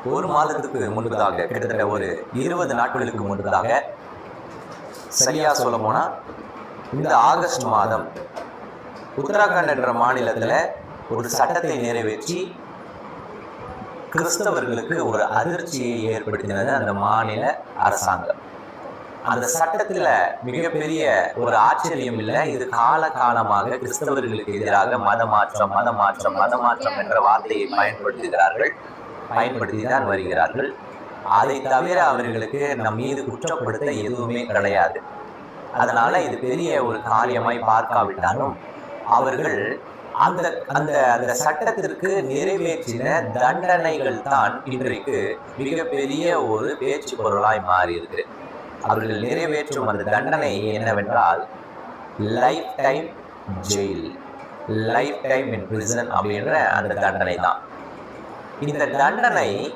ஒரு மாதத்துக்கு முன்பதாக, கிட்டத்தட்ட ஒரு 20 நாட்களுக்கு முன்பதாக, சரியா சொல்ல போனா இந்த ஆகஸ்ட் மாதம் உத்தராகண்ட் என்ற மாநிலத்தில் ஒரு சட்டத்தை நிறைவேற்றி கிறிஸ்தவர்களுக்கு ஒரு அதிர்ச்சியை ஏற்படுத்தினது அந்த மாநில அரசாங்கம். அந்த சட்டத்தில் மிகப்பெரிய ஒரு ஆச்சரியம் இல்லை. இது காலமாக கிறிஸ்தவர்களுக்கு எதிராக மதமாற்றம் மதமாற்றம் மதமாற்றம் என்ற வார்த்தையை பயன்படுத்தி தான் வருகிறார்கள். அதை தவிர அவர்களுக்கு நம் மீது குற்றப்படுத்த எதுவுமே கிடையாது. அதனால இது பெரிய ஒரு காரியமாய் பார்க்காவிட்டாலும் அவர்கள் அந்த அந்த அந்த சட்டத்திற்கு நிறைவேற்றின தண்டனைகள் தான் இன்றைக்கு மிகப்பெரிய ஒரு பேச்சு பொருளாய் மாறி இருக்கு. அவர்கள் நிறைவேற்றும் அந்த தண்டனை என்னவென்றால் life time jail, life time in prison அப்படின்ற அந்த தண்டனை தான். இந்த தண்டனை